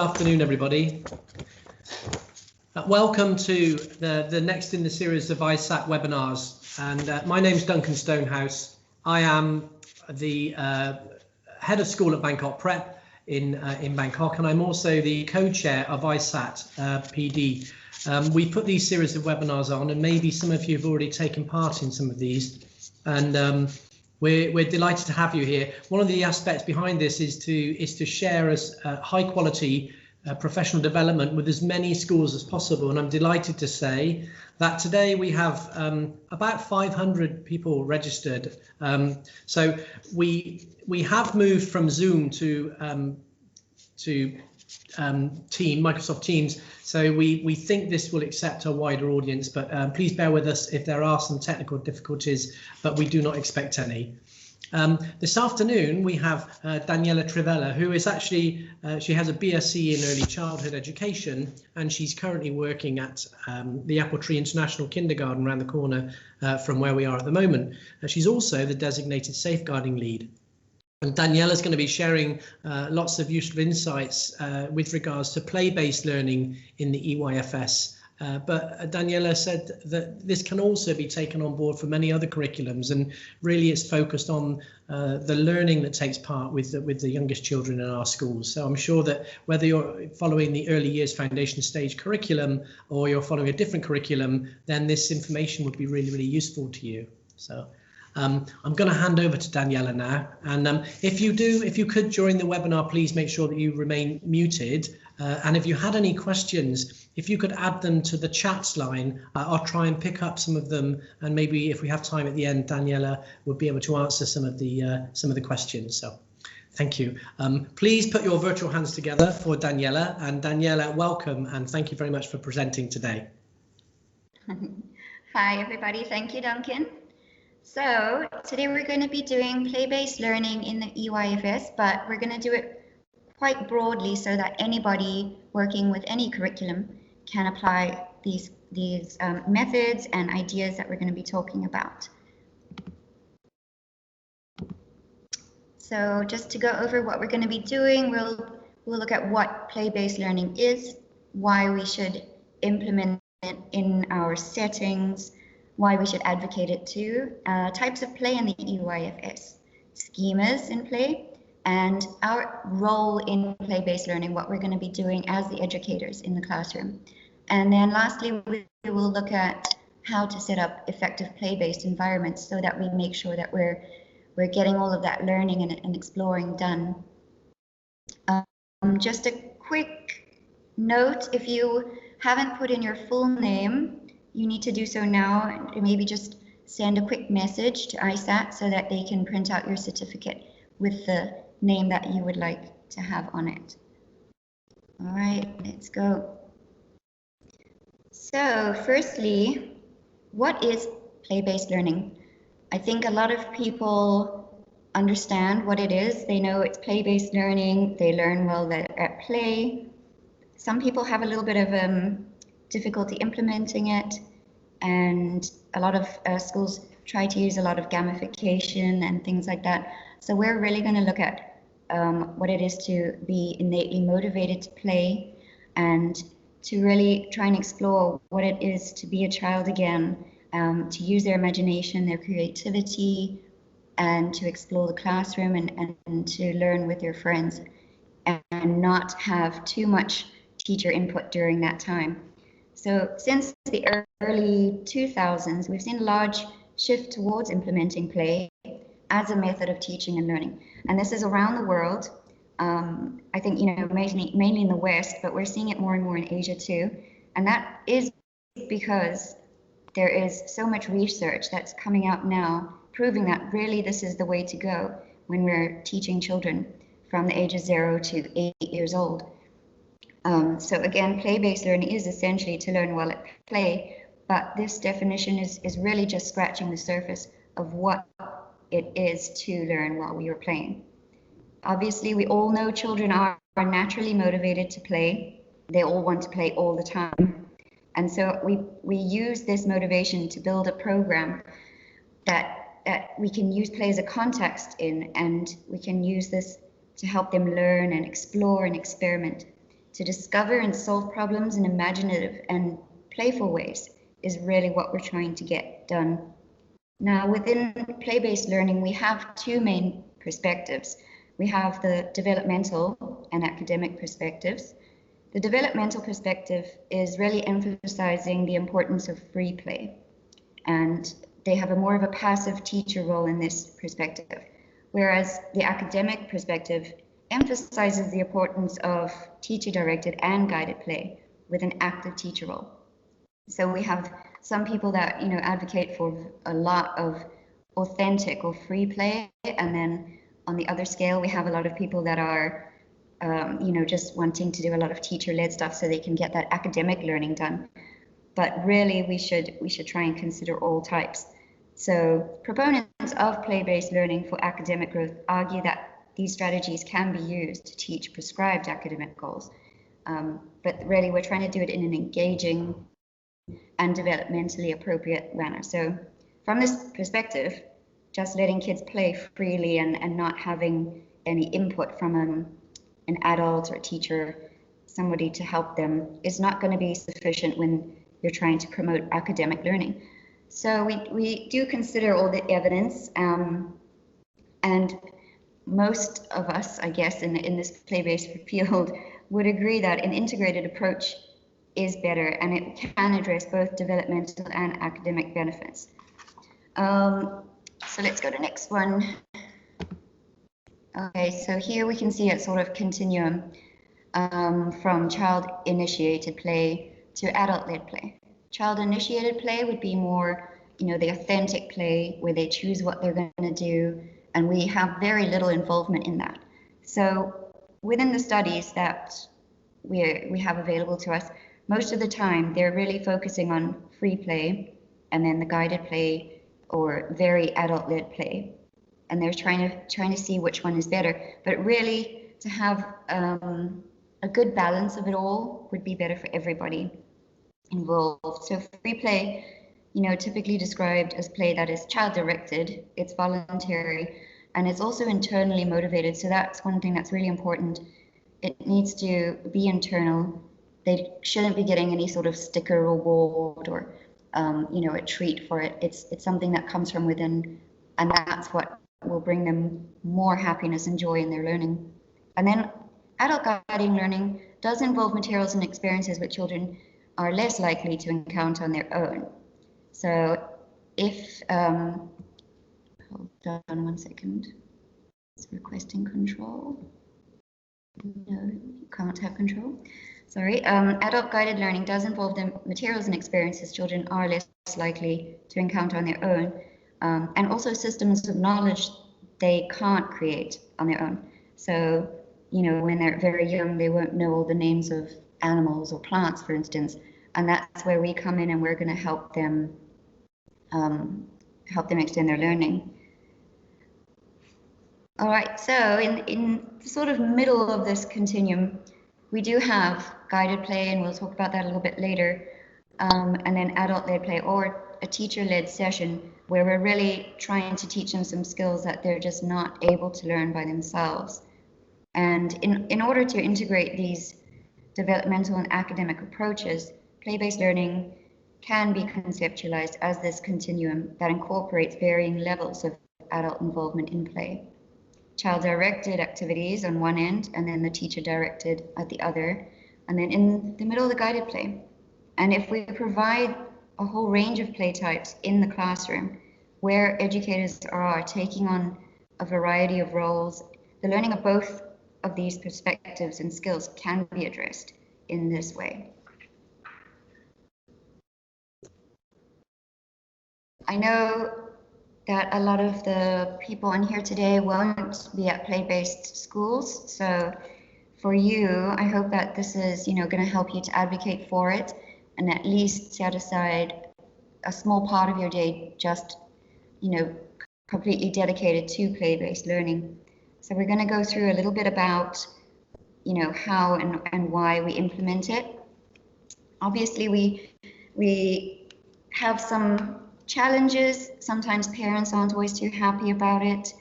afternoon, everybody. Welcome to the next in the series of ISAT webinars. And my name's Duncan Stonehouse. I am the head of school at Bangkok Prep in Bangkok, and I'm also the co-chair of ISAT PD. We put these series of webinars on, and maybe some of you have already taken part in some of these. And we're delighted to have you here. One of the aspects behind this is to share as high quality professional development with as many schools as possible. And I'm delighted to say that today we have about 500 people registered. So we have moved from Zoom to Microsoft Teams. So we think this will accept a wider audience, but please bear with us if there are some technical difficulties, but we do not expect any. This afternoon we have Daniela Trivella, who is actually, she has a BSc in Early Childhood Education, and she's currently working at the Apple Tree International Kindergarten around the corner from where we are at the moment. She's also the designated safeguarding lead. And Daniela is going to be sharing lots of useful insights with regards to play-based learning in the EYFS. But Daniela said that this can also be taken on board for many other curriculums, and really it's focused on the learning that takes part with the youngest children in our schools. So I'm sure that whether you're following the early years foundation stage curriculum or you're following a different curriculum, then this information would be really, really useful to you. So I'm going to hand over to Daniela now, and if you could during the webinar, please make sure that you remain muted, and if you had any questions, if you could add them to the chats line, I'll try and pick up some of them, and maybe if we have time at the end, Daniela would be able to answer some of the questions. So thank you. Please put your virtual hands together for Daniela, and Daniela, welcome, and thank you very much for presenting today. Hi everybody, thank you Duncan. So today we're going to be doing play-based learning in the EYFS, but we're going to do it quite broadly so that anybody working with any curriculum can apply these methods and ideas that we're going to be talking about. So just to go over what we're going to be doing, we'll look at what play-based learning is, why we should implement it in our settings, why we should advocate it too, types of play in the EYFS, schemas in play, and our role in play-based learning, what we're going to be doing as the educators in the classroom. And then lastly, we will look at how to set up effective play-based environments so that we make sure that we're getting all of that learning and exploring done. Just a quick note, if you haven't put in your full name, you need to do so now, and maybe just send a quick message to ISAT so that they can print out your certificate with the name that you would like to have on it. All right, let's go. So firstly, what is play-based learning? I think a lot of people understand what it is. They know it's play-based learning. They learn well at play. Some people have a little bit of difficulty implementing it, and a lot of schools try to use a lot of gamification and things like that. So we're really going to look at what it is to be innately motivated to play, and to really try and explore what it is to be a child again, to use their imagination, their creativity, and to explore the classroom and to learn with their friends and not have too much teacher input during that time. So since the early 2000s, we've seen a large shift towards implementing play as a method of teaching and learning. And this is around the world. I think, mainly in the West, but we're seeing it more and more in Asia too. And that is because there is so much research that's coming out now proving that really this is the way to go when we're teaching children from the age of 0 to 8 years old. So again, play-based learning is essentially to learn well at play, but this definition is really just scratching the surface of what it is to learn while we are playing. Obviously, we all know children are naturally motivated to play. They all want to play all the time. And so we use this motivation to build a program that we can use play as a context in, and we can use this to help them learn and explore and experiment to discover and solve problems in imaginative and playful ways is really what we're trying to get done. Now, within play-based learning, we have two main perspectives. We have the developmental and academic perspectives. The developmental perspective is really emphasizing the importance of free play, and they have a more of a passive teacher role in this perspective, whereas the academic perspective emphasizes the importance of teacher-directed and guided play with an active teacher role. So we have some people that advocate for a lot of authentic or free play, and then on the other scale we have a lot of people that are just wanting to do a lot of teacher-led stuff so they can get that academic learning done. But really we should try and consider all types. So proponents of play-based learning for academic growth argue that these strategies can be used to teach prescribed academic goals, but really we're trying to do it in an engaging and developmentally appropriate manner. So from this perspective, just letting kids play freely and not having any input from an adult or a teacher, somebody to help them, is not going to be sufficient when you're trying to promote academic learning. So we do consider all the evidence, and most of us, I guess, in this play-based field would agree that an integrated approach is better, and it can address both developmental and academic benefits. So let's go to the next one. Okay, so here we can see a sort of continuum from child-initiated play to adult-led play. Child-initiated play would be more, the authentic play where they choose what they're going to do, and we have very little involvement in that. So within the studies that we have available to us, most of the time they're really focusing on free play and then the guided play or very adult-led play, and they're trying to see which one is better. But really, to have a good balance of it all would be better for everybody involved. So free play, typically described as play that is child-directed, it's voluntary, and it's also internally motivated. So that's one thing that's really important. It needs to be internal. They shouldn't be getting any sort of sticker reward or a treat for it. It's something that comes from within, and that's what will bring them more happiness and joy in their learning. And then adult guiding learning does involve materials and experiences which children are less likely to encounter on their own. So if, hold on one second, it's requesting control. No, you can't have control. Sorry, adult guided learning does involve the materials and experiences children are less likely to encounter on their own, and also systems of knowledge they can't create on their own. So, when they're very young, they won't know all the names of animals or plants, for instance, and that's where we come in and we're going to help them extend their learning. All right, so in the sort of middle of this continuum, we do have guided play, and we'll talk about that a little bit later, and then adult-led play or a teacher-led session where we're really trying to teach them some skills that they're just not able to learn by themselves. And in order to integrate these developmental and academic approaches, play-based learning can be conceptualized as this continuum that incorporates varying levels of adult involvement in play. Child-directed activities on one end, and then the teacher-directed at the other, and then in the middle, the guided play. And if we provide a whole range of play types in the classroom, where educators are taking on a variety of roles, the learning of both of these perspectives and skills can be addressed in this way. I know that a lot of the people on here today won't be at play-based schools. So for you, I hope that this is, going to help you to advocate for it and at least set aside a small part of your day just, completely dedicated to play-based learning. So we're going to go through a little bit about, how and why we implement it. Obviously, we have some challenges. Sometimes parents aren't always too happy about it.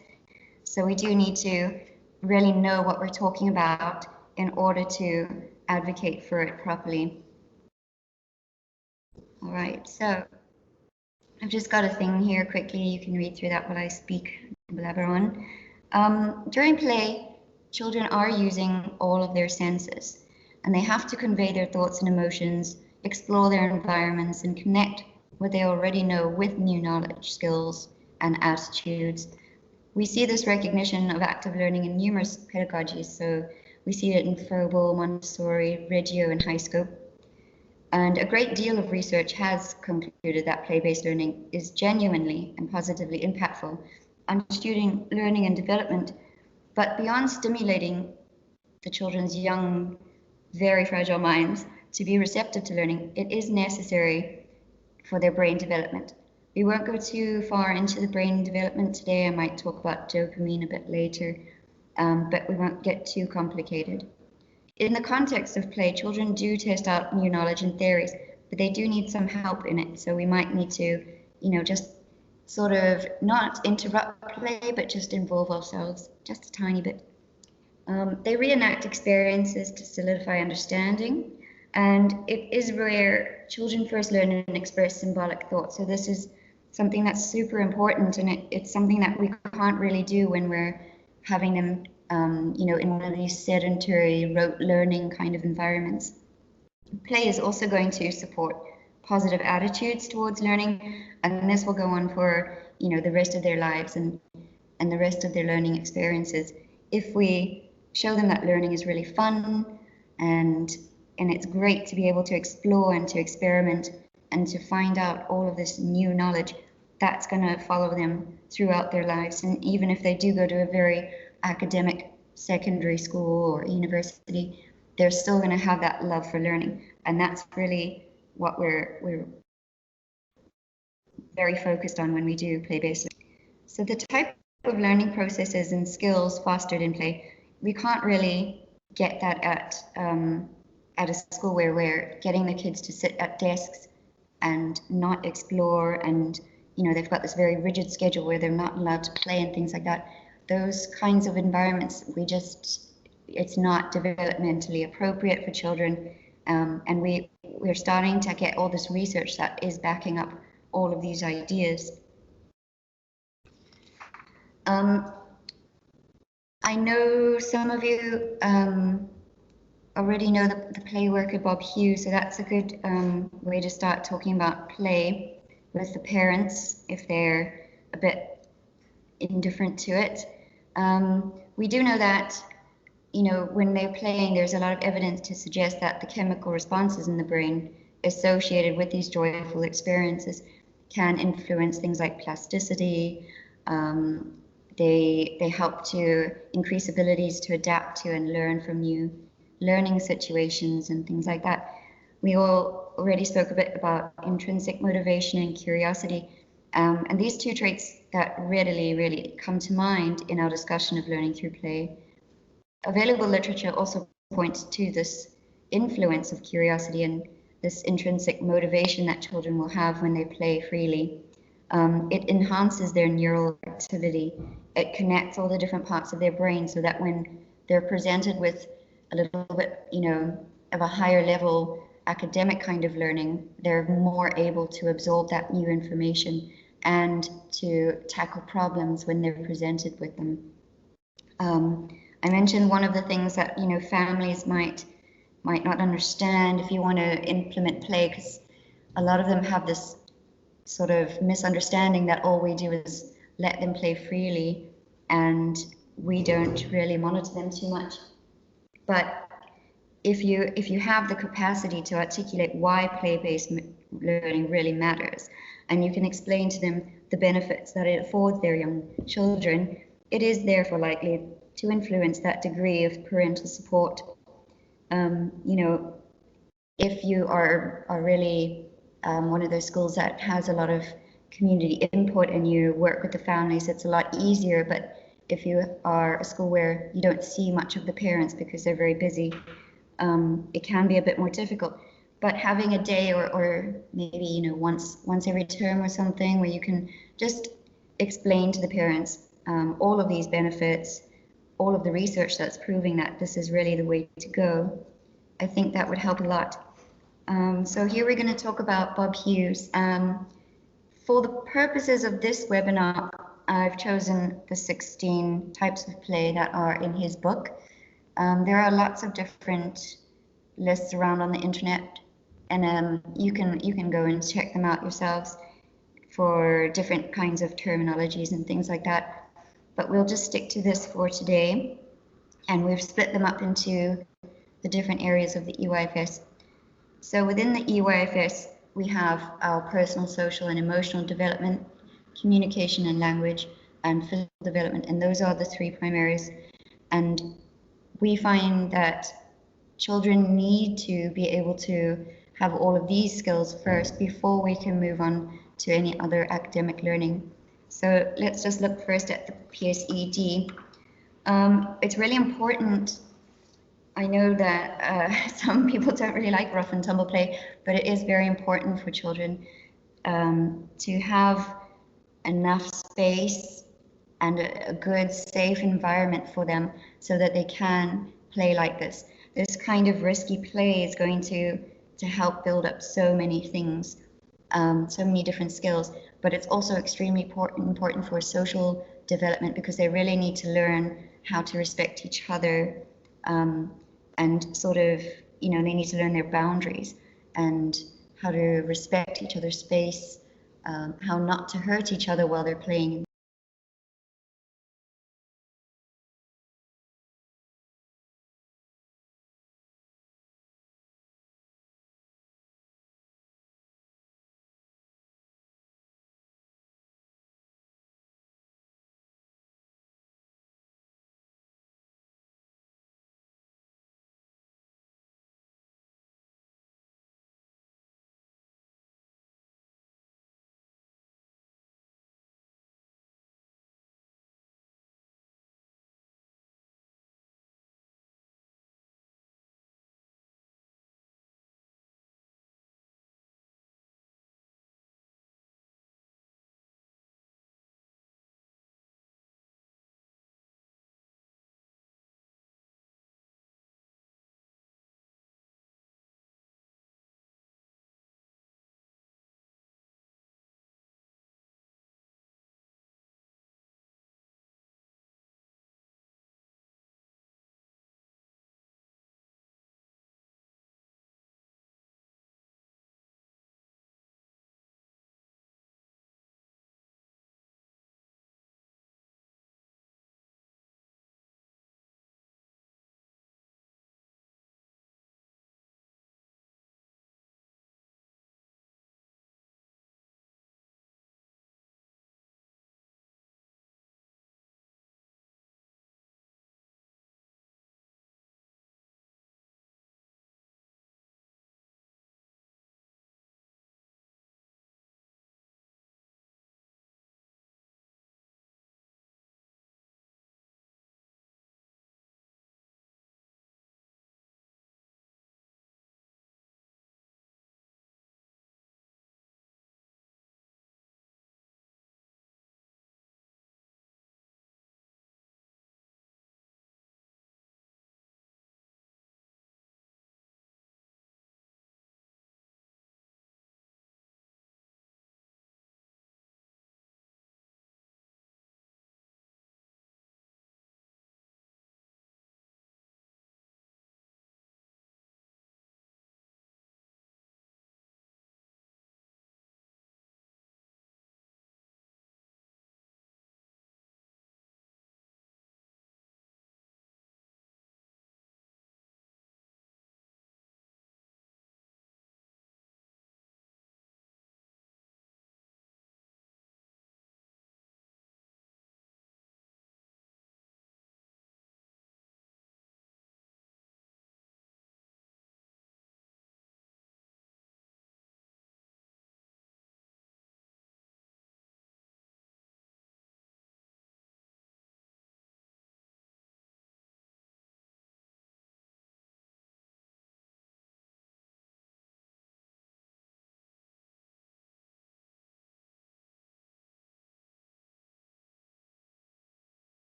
So we do need to really know what we're talking about in order to advocate for it properly. All right, so I've just got a thing here quickly. You can read through that while I speak and blabber on. During play, children are using all of their senses, and they have to convey their thoughts and emotions, explore their environments, and connect what they already know with new knowledge, skills, and attitudes. We see this recognition of active learning in numerous pedagogies. So we see it in Froebel, Montessori, Reggio, and HighScope. And a great deal of research has concluded that play-based learning is genuinely and positively impactful on student learning and development. But beyond stimulating the children's young, very fragile minds to be receptive to learning, it is necessary for their brain development. We won't go too far into the brain development today. I might talk about dopamine a bit later, but we won't get too complicated. In the context of play, children do test out new knowledge and theories, but they do need some help in it. So we might need to, just sort of not interrupt play, but just involve ourselves just a tiny bit. They reenact experiences to solidify understanding, and it is where children first learn and express symbolic thought. So this is something that's super important, and it's something that we can't really do when we're having them, in one of these sedentary rote learning kind of environments. Play is also going to support positive attitudes towards learning, and this will go on for, the rest of their lives and the rest of their learning experiences. If we show them that learning is really fun and it's great to be able to explore and to experiment and to find out all of this new knowledge, that's going to follow them throughout their lives. And even if they do go to a very academic secondary school or university, they're still going to have that love for learning. And that's really what we're very focused on when we do play-based learning. So the type of learning processes and skills fostered in play, we can't really get that at a school where we're getting the kids to sit at desks and not explore, and they've got this very rigid schedule where they're not allowed to play and things like that. Those kinds of environments, it's not developmentally appropriate for children, and we're starting to get all this research that is backing up all of these ideas. I know some of you already know the play work of Bob Hughes, so that's a good way to start talking about play with the parents if they're a bit indifferent to it. We do know that, when they're playing, there's a lot of evidence to suggest that the chemical responses in the brain associated with these joyful experiences can influence things like plasticity. They help to increase abilities to adapt to and learn from new learning situations and things like that. We all already spoke a bit about intrinsic motivation and curiosity, and these two traits that really come to mind in our discussion of learning through play. Available literature also points to this influence of curiosity and this intrinsic motivation that children will have when they play freely. It enhances their neural activity. It connects all the different parts of their brain so that when they're presented with a little bit, of a higher level academic kind of learning, they're more able to absorb that new information and to tackle problems when they're presented with them. I mentioned one of the things that, families might not understand if you want to implement play, because a lot of them have this sort of misunderstanding that all we do is let them play freely and we don't really monitor them too much. But if you have the capacity to articulate why play-based learning really matters, and you can explain to them the benefits that it affords their young children, it is therefore likely to influence that degree of parental support. If you are really one of those schools that has a lot of community input and you work with the families, it's a lot easier. But if you are a school where you don't see much of the parents because they're very busy, it can be a bit more difficult. But having a day or maybe once every term or something where you can just explain to the parents all of these benefits, all of the research that's proving that this is really the way to go, I think that would help a lot. So here we're going to talk about Bob Hughes. For the purposes of this webinar, I've chosen the 16 types of play that are in his book. There are lots of different lists around on the internet, and you can go and check them out yourselves for different kinds of terminologies and things like that. But we'll just stick to this for today, and we've split them up into the different areas of the EYFS. So within the EYFS, we have our personal, social, and emotional development, communication and language, and physical development, and those are the three primaries. And we find that children need to be able to have all of these skills first before we can move on to any other academic learning. So let's just look first at the PSED. It's really important. I know that some people don't really like rough and tumble play, but it is very important for children to have enough space and a good, safe environment for them so that they can play like this. This kind of risky play is going to help build up so many things, so many different skills, but it's also extremely important for social development because they really need to learn how to respect each other, and sort of, you know, they need to learn their boundaries and how to respect each other's space, how not to hurt each other while they're playing.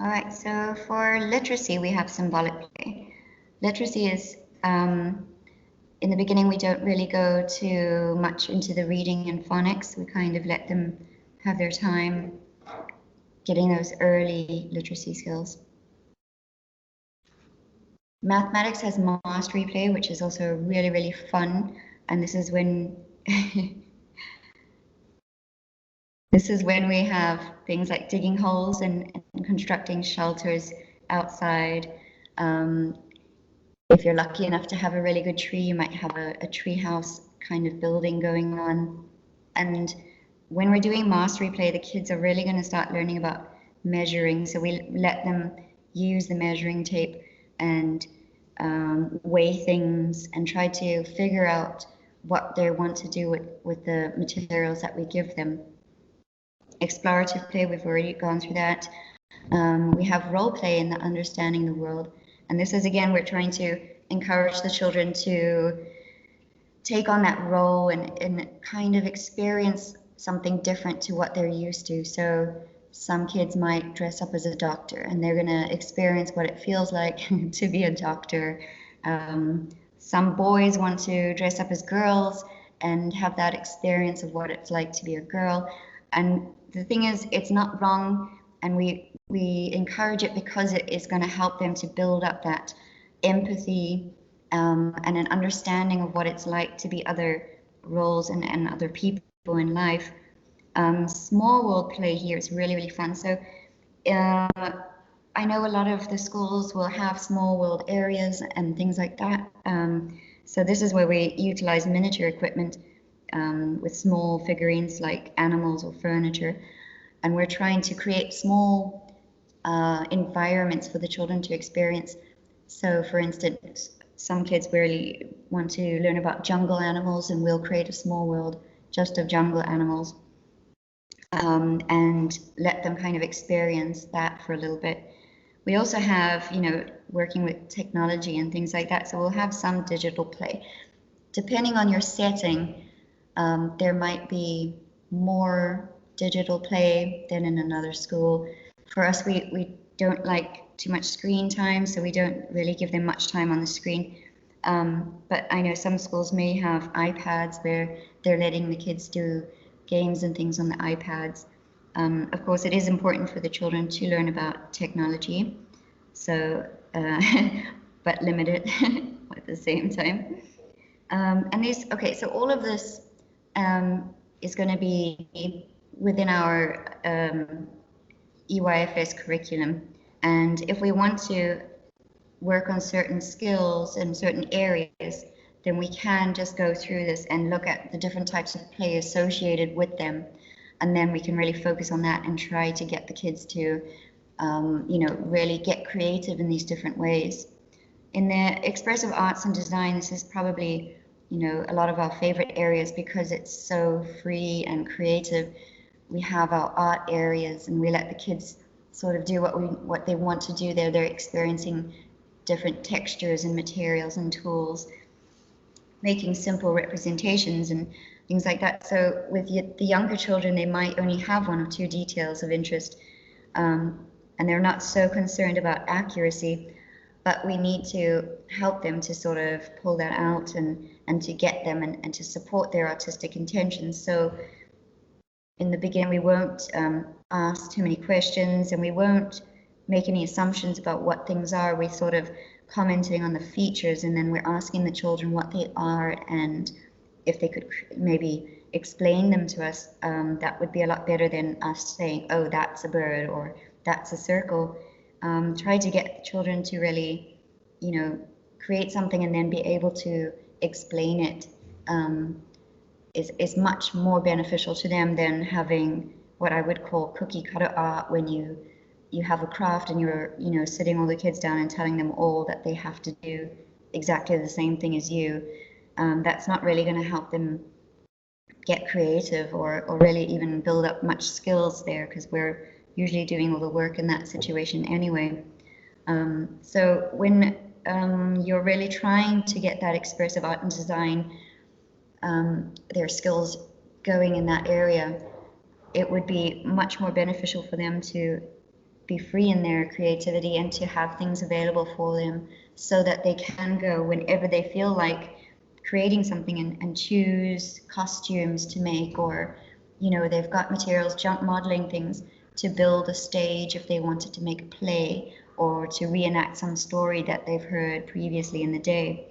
All right, so for literacy, we have symbolic play. Literacy is, in the beginning, we don't really go too much into the reading and phonics. We kind of let them have their time getting those early literacy skills. Mathematics has mastery play, which is also really, really fun. And this is when this is when we have things like digging holes and constructing shelters outside. If you're lucky enough to have a really good tree, you might have a tree house kind of building going on. And when we're doing mastery play, the kids are really going to start learning about measuring. So we let them use the measuring tape and weigh things and try to figure out what they want to do with the materials that we give them. Explorative play, we've already gone through that. We have role play in the understanding the world. And this is, again, we're trying to encourage the children to take on that role and kind of experience something different to what they're used to. So some kids might dress up as a doctor and they're going to experience what it feels like to be a doctor. Some boys want to dress up as girls and have that experience of what it's like to be a girl. And the thing is, it's not wrong, and we encourage it because it is going to help them to build up that empathy and an understanding of what it's like to be other roles and other people in life. Small world play here is really, really fun. So I know a lot of the schools will have small world areas and things like that. So this is where we utilize miniature equipment with small figurines like animals or furniture. And we're trying to create small environments for the children to experience. So for instance, some kids really want to learn about jungle animals, and we'll create a small world just of jungle animals and let them kind of experience that for a little bit. We also have, working with technology and things like that. So we'll have some digital play. Depending on your setting, there might be more digital play than in another school. For us, we don't like too much screen time, so we don't really give them much time on the screen. But I know some schools may have iPads where they're letting the kids do games and things on the iPads. Of course, it is important for the children to learn about technology, so but limited at the same time. So all of this is going to be within our EYFS curriculum. And if we want to work on certain skills in certain areas, then we can just go through this and look at the different types of play associated with them. And then we can really focus on that and try to get the kids to, really get creative in these different ways. In the expressive arts and design, this is probably, a lot of our favorite areas because it's so free and creative. We have our art areas and we let the kids sort of do what they want to do there. They're experiencing different textures and materials and tools, making simple representations and things like that. So with the younger children, they might only have one or two details of interest, and they're not so concerned about accuracy, but we need to help them to sort of pull that out and to get them and to support their artistic intentions. So in the beginning, we won't ask too many questions and we won't make any assumptions about what things are. We sort of commenting on the features, and then we're asking the children what they are and if they could maybe explain them to us. That would be a lot better than us saying, oh, that's a bird or that's a circle. Try to get the children to really, create something and then be able to explain it is much more beneficial to them than having what I would call cookie cutter art, when you have a craft and you're sitting all the kids down and telling them all that they have to do exactly the same thing as you. That's not really going to help them get creative or really even build up much skills there, because we're usually doing all the work in that situation anyway. So when you're really trying to get that expressive art and design, their skills going in that area, it would be much more beneficial for them to be free in their creativity and to have things available for them so that they can go whenever they feel like creating something and choose costumes to make, or they've got materials, jump modeling things to build a stage if they wanted to make a play or to reenact some story that they've heard previously in the day.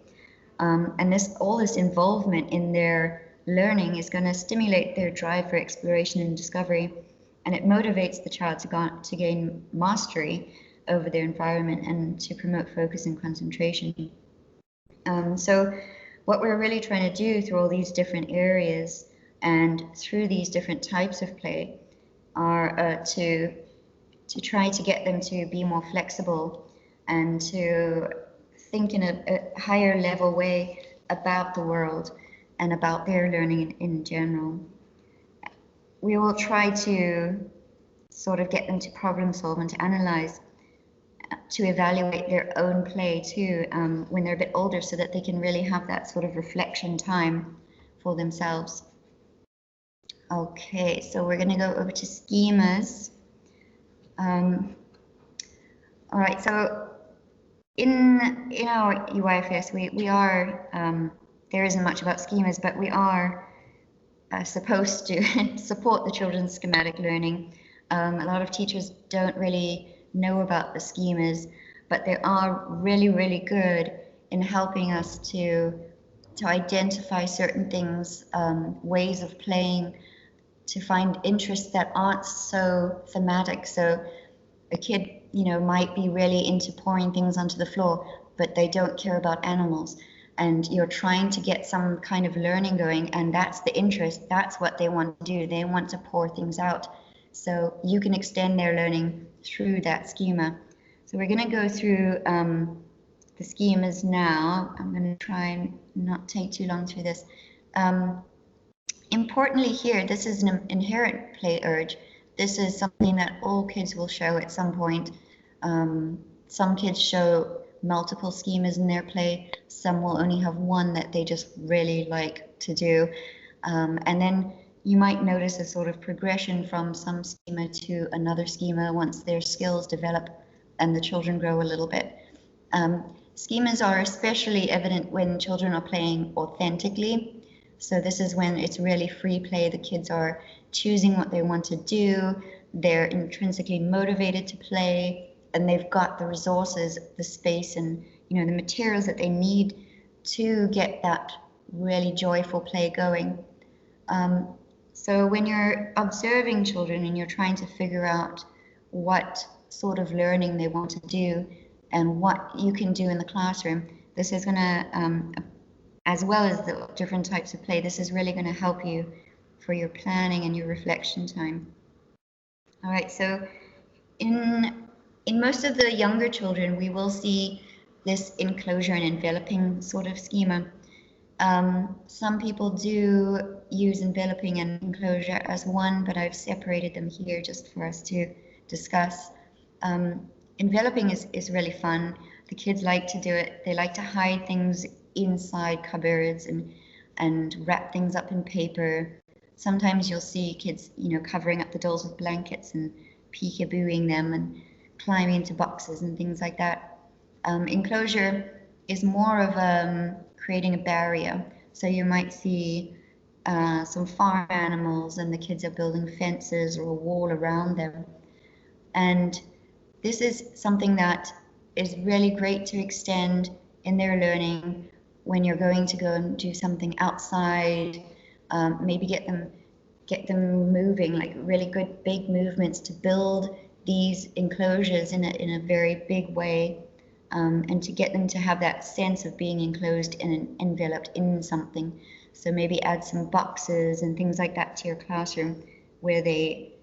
And all this involvement in their learning is going to stimulate their drive for exploration and discovery, and it motivates the child to gain mastery over their environment and to promote focus and concentration. So what we're really trying to do through all these different areas and through these different types of play are to try to get them to be more flexible and to think in a higher level way about the world and about their learning in general. We will try to sort of get them to problem solve and to analyze, to evaluate their own play too when they're a bit older, so that they can really have that sort of reflection time for themselves. Okay, so we're going to go over to schemas. All right, so in our EYFS, we are, there isn't much about schemas, but we are supposed to support the children's schematic learning. A lot of teachers don't really know about the schemas, but they are really, really good in helping us to identify certain things, ways of playing, to find interests that aren't so thematic. So a kid, might be really into pouring things onto the floor, but they don't care about animals. And you're trying to get some kind of learning going, and that's the interest. That's what they want to do. They want to pour things out. So you can extend their learning through that schema. So we're going to go through the schemas now. I'm going to try and not take too long through this. Importantly here, this is an inherent play urge. This is something that all kids will show at some point. Some kids show multiple schemas in their play. Some will only have one that they just really like to do. And then you might notice a sort of progression from some schema to another schema once their skills develop and the children grow a little bit. Schemas are especially evident when children are playing authentically. So this is when it's really free play. The kids are choosing what they want to do. They're intrinsically motivated to play, and they've got the resources, the space, and the materials that they need to get that really joyful play going. So when you're observing children and you're trying to figure out what sort of learning they want to do and what you can do in the classroom, this is going to, as well as the different types of play, this is really going to help you for your planning and your reflection time. All right, so in most of the younger children, we will see this enclosure and enveloping sort of schema. Some people do use enveloping and enclosure as one, but I've separated them here just for us to discuss. Enveloping is really fun. The kids like to do it. They like to hide things inside cupboards and wrap things up in paper. Sometimes you'll see kids, covering up the dolls with blankets and peekabooing them and climbing into boxes and things like that. Enclosure is more of creating a barrier. So you might see some farm animals and the kids are building fences or a wall around them. And this is something that is really great to extend in their learning when you're going to go and do something outside. Maybe get them moving, like really good big movements to build these enclosures in a very big way, and to get them to have that sense of being enclosed and enveloped in something. So maybe add some boxes and things like that to your classroom where they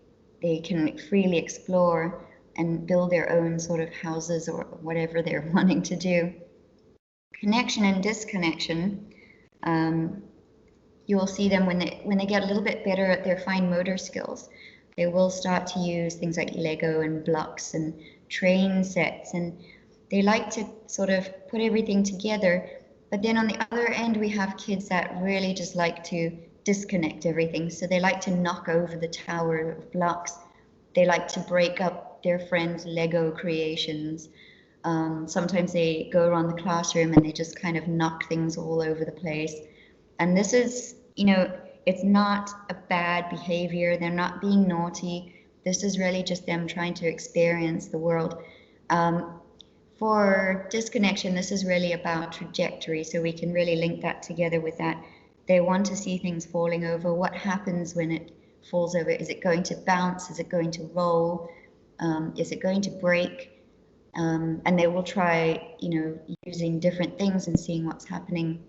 can freely explore and build their own sort of houses or whatever they're wanting to do. Connection and disconnection. You will see them when they get a little bit better at their fine motor skills. They will start to use things like Lego and blocks and train sets, and they like to sort of put everything together. But then on the other end, we have kids that really just like to disconnect everything. So they like to knock over the tower of blocks. They like to break up their friends' Lego creations. Sometimes they go around the classroom and they just kind of knock things all over the place. And this is, it's not a bad behavior. They're not being naughty. This is really just them trying to experience the world. For disconnection, this is really about trajectory. So we can really link that together with that. They want to see things falling over. What happens when it falls over? Is it going to bounce? Is it going to roll? Is it going to break? And they will try, using different things and seeing what's happening.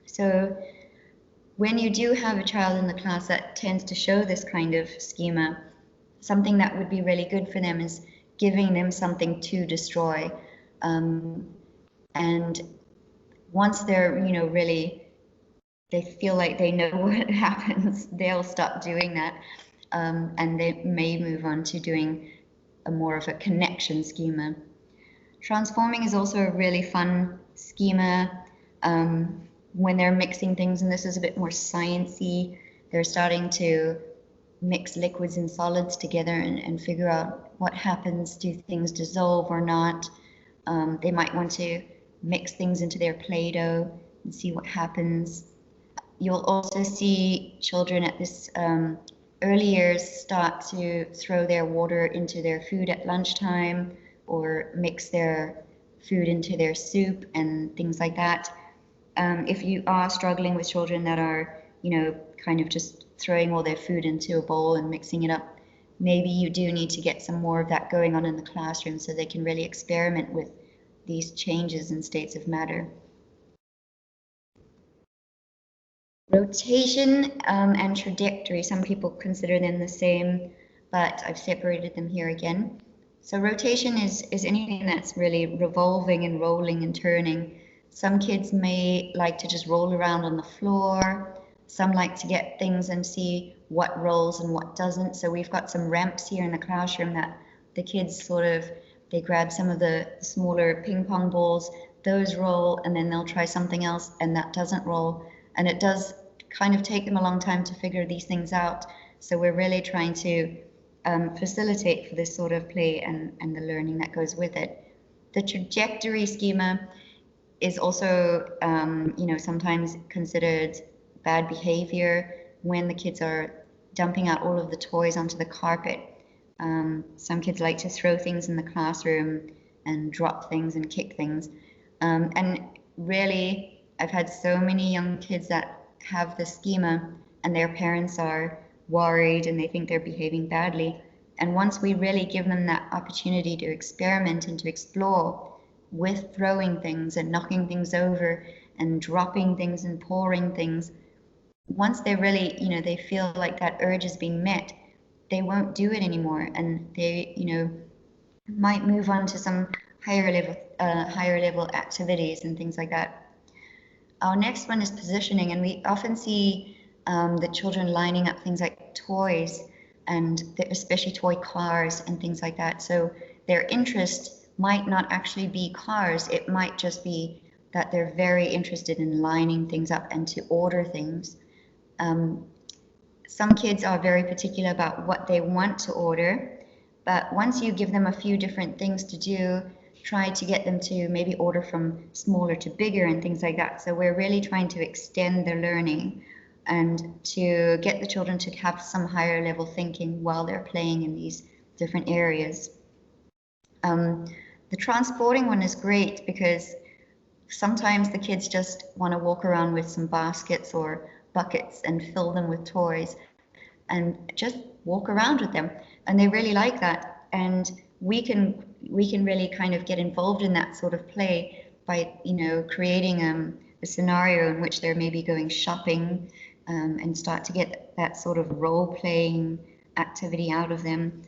So when you do have a child in the class that tends to show this kind of schema, something that would be really good for them is giving them something to destroy. And once they're, really, they feel like they know what happens, they'll stop doing that. And they may move on to doing a more of a connection schema. Transforming is also a really fun schema when they're mixing things, and this is a bit more sciencey. They're starting to mix liquids and solids together and figure out what happens. Do things dissolve or not? They might want to mix things into their Play-Doh and see what happens. You'll also see children at this early years start to throw their water into their food at lunchtime, or mix their food into their soup and things like that. If you are struggling with children that are, kind of just throwing all their food into a bowl and mixing it up, maybe you do need to get some more of that going on in the classroom so they can really experiment with these changes in states of matter. Rotation and trajectory, some people consider them the same, but I've separated them here again. So rotation is anything that's really revolving and rolling and turning. Some kids may like to just roll around on the floor. Some like to get things and see what rolls and what doesn't. So we've got some ramps here in the classroom that the kids they grab some of the smaller ping pong balls, those roll, and then they'll try something else and that doesn't roll. And it does kind of take them a long time to figure these things out. So we're really trying to facilitate for this sort of play and the learning that goes with it. The trajectory schema is also, sometimes considered bad behavior when the kids are dumping out all of the toys onto the carpet. Some kids like to throw things in the classroom and drop things and kick things. And really, I've had so many young kids that have this schema and their parents are worried and they think they're behaving badly. And once we really give them that opportunity to experiment and to explore with throwing things and knocking things over and dropping things and pouring things, once they really, they feel like that urge is being met, they won't do it anymore, and they, might move on to some higher level activities and things like that. Our next one is positioning, and we often see the children lining up things like toys and especially toy cars and things like that. So their interest might not actually be cars. It might just be that they're very interested in lining things up and to order things. Some kids are very particular about what they want to order, but once you give them a few different things to do, try to get them to maybe order from smaller to bigger and things like that. So we're really trying to extend their learning and to get the children to have some higher level thinking while they're playing in these different areas. The transporting one is great because sometimes the kids just want to walk around with some baskets or buckets and fill them with toys and just walk around with them, and they really like that. And we can really kind of get involved in that sort of play by creating a scenario in which they're maybe going shopping and start to get that sort of role-playing activity out of them.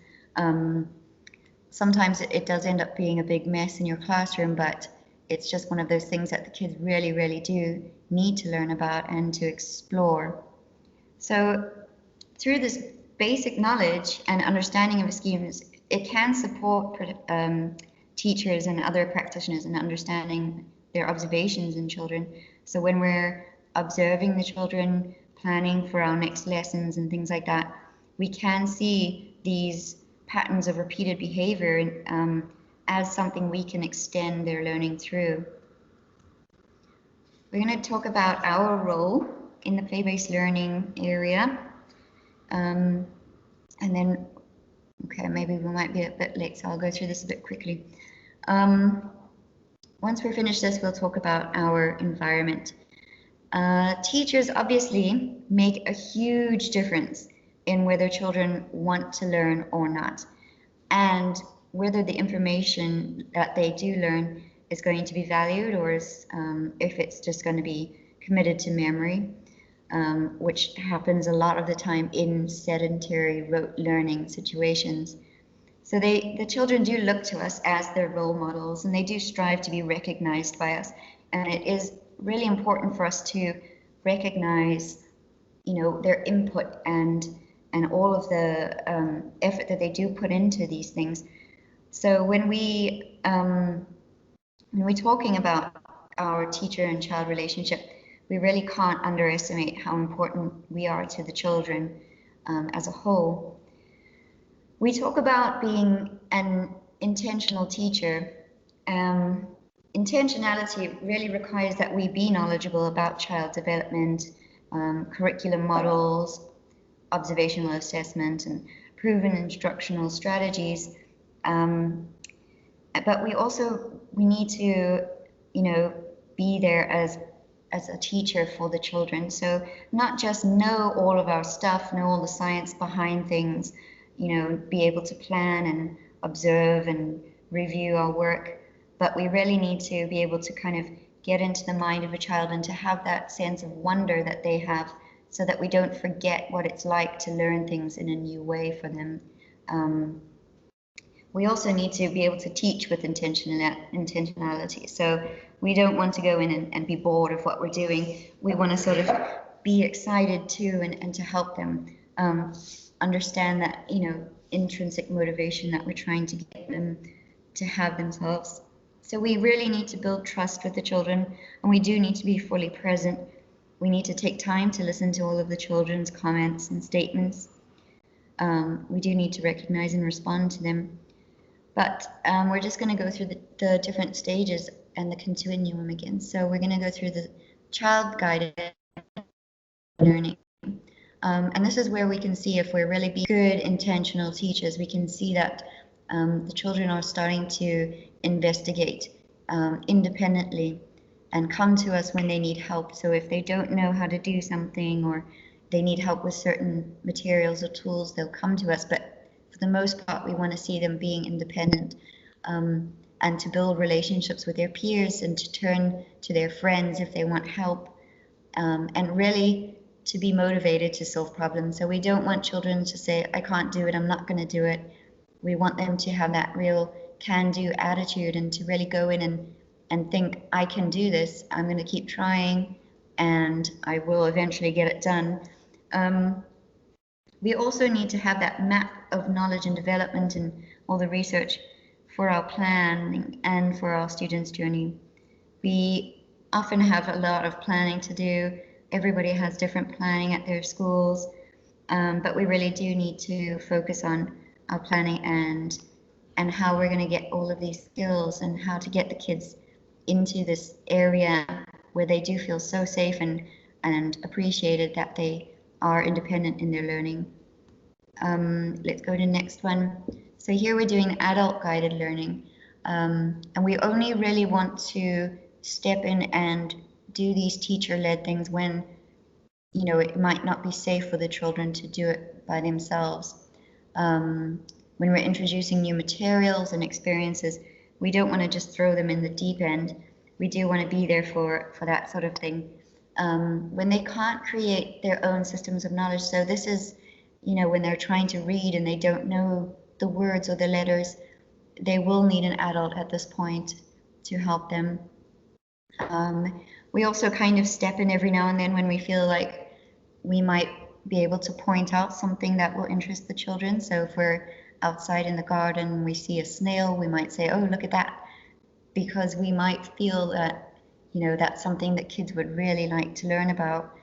Sometimes it does end up being a big mess in your classroom, but it's just one of those things that the kids really, really do need to learn about and to explore. So through this basic knowledge and understanding of schemes, it can support teachers and other practitioners in understanding their observations in children. So when we're observing the children, planning for our next lessons and things like that, we can see these patterns of repeated behavior as something we can extend their learning through. We're going to talk about our role in the play-based learning area. And then, okay, maybe we might be a bit late, so I'll go through this a bit quickly. Once we finish this, we'll talk about our environment. Teachers obviously make a huge difference in whether children want to learn or not, and whether the information that they do learn is going to be valued, or if it's just going to be committed to memory, which happens a lot of the time in sedentary rote learning situations. So the children do look to us as their role models, and they do strive to be recognized by us. And it is really important for us to recognize, their input and all of the effort that they do put into these things. So when we're talking about our teacher and child relationship, we really can't underestimate how important we are to the children as a whole. We talk about being an intentional teacher. Intentionality really requires that we be knowledgeable about child development, curriculum models, observational assessment, and proven instructional strategies. But we need to, be there as a teacher for the children. So not just know all of our stuff, know all the science behind things, be able to plan and observe and review our work, but we really need to be able to kind of get into the mind of a child and to have that sense of wonder that they have, so that we don't forget what it's like to learn things in a new way for them. We also need to be able to teach with intentionality. So we don't want to go in and be bored of what we're doing. We want to sort of be excited too, and to help them understand that, intrinsic motivation that we're trying to get them to have themselves. So we really need to build trust with the children, and we do need to be fully present. We need to take time to listen to all of the children's comments and statements. We do need to recognize and respond to them. But we're just going to go through the different stages and the continuum again. So we're going to go through the child-guided learning. And this is where we can see if we're really being good, intentional teachers. We can see that the children are starting to investigate independently and come to us when they need help. So if they don't know how to do something, or they need help with certain materials or tools, they'll come to us. But for the most part, we want to see them being independent, and to build relationships with their peers, and to turn to their friends if they want help, and really to be motivated to solve problems. So we don't want children to say, I can't do it, I'm not going to do it. We want them to have that real can-do attitude, and to really go in and think, I can do this, I'm going to keep trying, and I will eventually get it done. We also need to have that map of knowledge and development and all the research for our planning and for our students' journey. We often have a lot of planning to do. Everybody has different planning at their schools, but we really do need to focus on our planning and how we're going to get all of these skills, and how to get the kids into this area where they do feel so safe and appreciated that they are independent in their learning. Let's go to the next one. So here we're doing adult guided learning, and we only really want to step in and do these teacher-led things when, it might not be safe for the children to do it by themselves. When we're introducing new materials and experiences, we don't want to just throw them in the deep end. We do want to be there for that sort of thing. When they can't create their own systems of knowledge, so this is, when they're trying to read and they don't know the words or the letters, they will need an adult at this point to help them. We also kind of step in every now and then when we feel like we might be able to point out something that will interest the children. So if we're outside in the garden, we see a snail, we might say, oh, look at that, because we might feel that, that's something that kids would really like to learn about.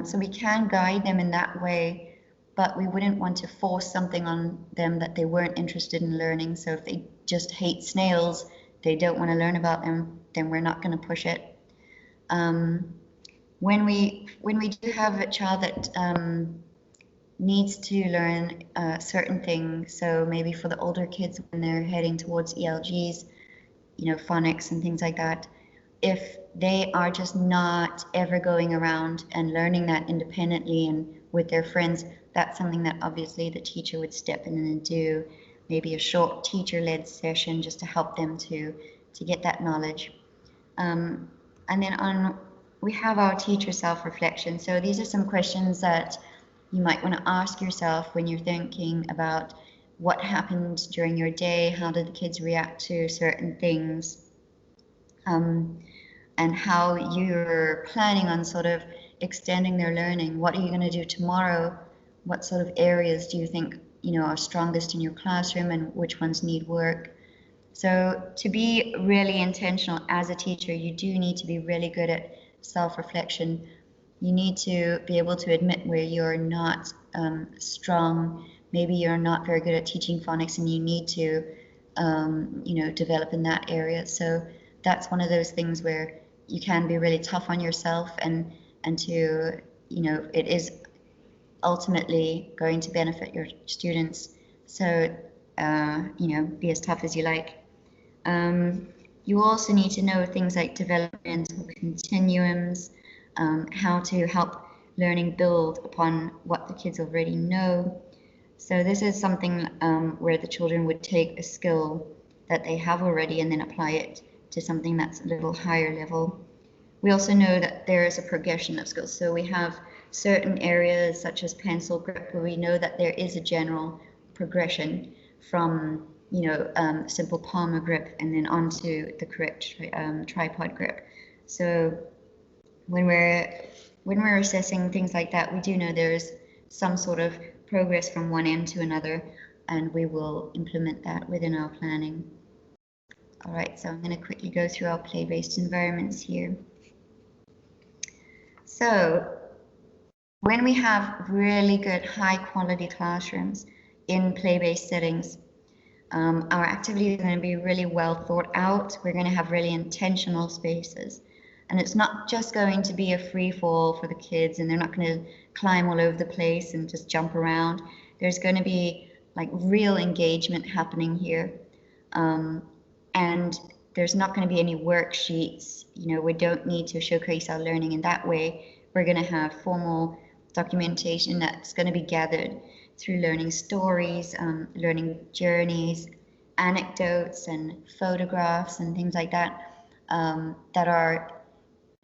So we can guide them in that way, but we wouldn't want to force something on them that they weren't interested in learning. So if they just hate snails, they don't want to learn about them, then we're not going to push it. When we do have a child that needs to learn certain things, so maybe for the older kids when they're heading towards ELGs, you know, phonics and things like that, if they are just not ever going around and learning that independently and with their friends, that's something that obviously the teacher would step in and do, maybe a short teacher-led session just to help them to get that knowledge. And then we have our teacher self-reflection. So these are some questions that you might want to ask yourself when you're thinking about what happened during your day, how did the kids react to certain things, and how you're planning on sort of extending their learning. What are you going to do tomorrow? What sort of areas do you think, you know, are strongest in your classroom and which ones need work? So to be really intentional as a teacher, you do need to be really good at self-reflection. You need to be able to admit where you're not strong. Maybe you're not very good at teaching phonics and you need to, you know, develop in that area. So that's one of those things where you can be really tough on yourself and to, you know, it is ultimately going to benefit your students. So, you know, be as tough as you like. You also need to know things like developmental continuums, how to help learning build upon what the kids already know. So this is something where the children would take a skill that they have already and then apply it to something that's a little higher level. We also know that there is a progression of skills. So we have certain areas such as pencil grip where we know that there is a general progression from, you know, simple palmar grip and then onto the correct tripod grip. So when we're assessing things like that, we do know there's some sort of progress from one end to another, and we will implement that within our planning. All right, so I'm going to quickly go through our play-based environments here. So when we have really good high-quality classrooms in play-based settings, our activities are going to be really well thought out. We're going to have really intentional spaces. And it's not just going to be a free fall for the kids and they're not going to climb all over the place and just jump around. There's going to be like real engagement happening here. And there's not going to be any worksheets. You know, we don't need to showcase our learning in that way. We're going to have formal documentation that's going to be gathered through learning stories, learning journeys, anecdotes and photographs and things like that, that are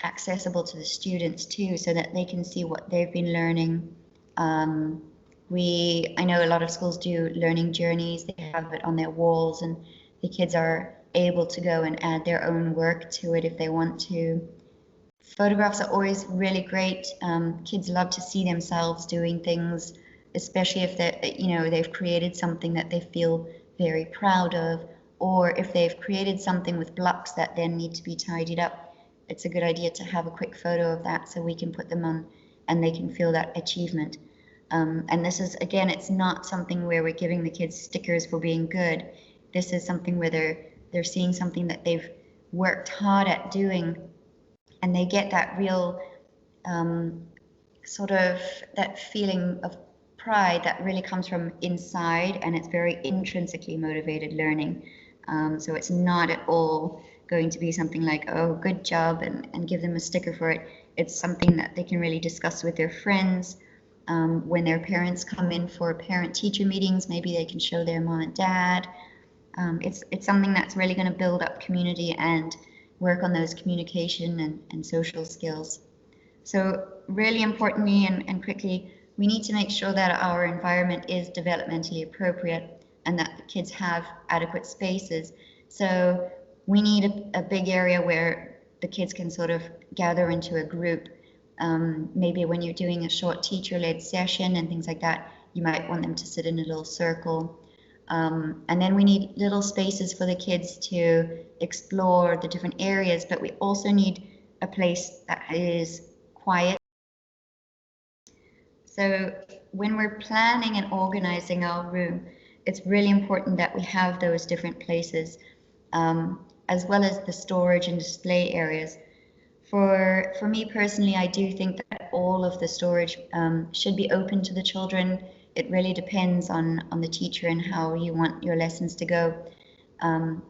accessible to the students too, so that they can see what they've been learning. I know a lot of schools do learning journeys. They have it on their walls and the kids are able to go and add their own work to it if they want to. Photographs are always really great. Kids love to see themselves doing things, especially if they've created something that they feel very proud of, or if they've created something with blocks that then need to be tidied up. It's a good idea to have a quick photo of that so we can put them on and they can feel that achievement. And this is, again, it's not something where we're giving the kids stickers for being good. This is something where they're seeing something that they've worked hard at doing, and they get that real sort of that feeling of pride that really comes from inside, and it's very intrinsically motivated learning. So it's not at all going to be something like, oh, good job, and give them a sticker for it. It's something that they can really discuss with their friends. When their parents come in for parent-teacher meetings, maybe they can show their mom and dad. It's something that's really going to build up community and work on those communication and social skills. So really importantly and quickly, we need to make sure that our environment is developmentally appropriate and that the kids have adequate spaces. So we need a big area where the kids can sort of gather into a group. Maybe when you're doing a short teacher-led session and things like that, you might want them to sit in a little circle. And then we need little spaces for the kids to explore the different areas, but we also need a place that is quiet. So when we're planning and organizing our room, it's really important that we have those different places, as well as the storage and display areas. For me personally, I do think that all of the storage should be open to the children. It really depends on the teacher and how you want your lessons to go.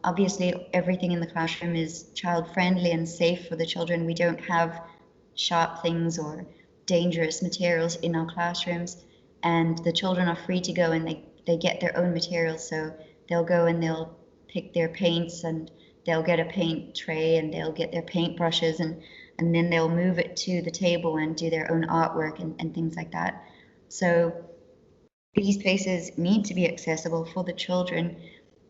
Obviously, everything in the classroom is child-friendly and safe for the children. We don't have sharp things or dangerous materials in our classrooms, and the children are free to go and they get their own materials. So they'll go and they'll pick their paints, and they'll get a paint tray, and they'll get their paint brushes, and then they'll move it to the table and do their own artwork and things like that. So these places need to be accessible for the children.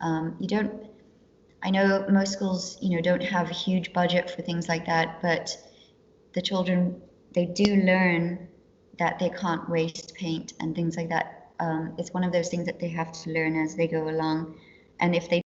I know most schools, don't have a huge budget for things like that, but the children, they do learn that they can't waste paint and things like that. It's one of those things that they have to learn as they go along. And if they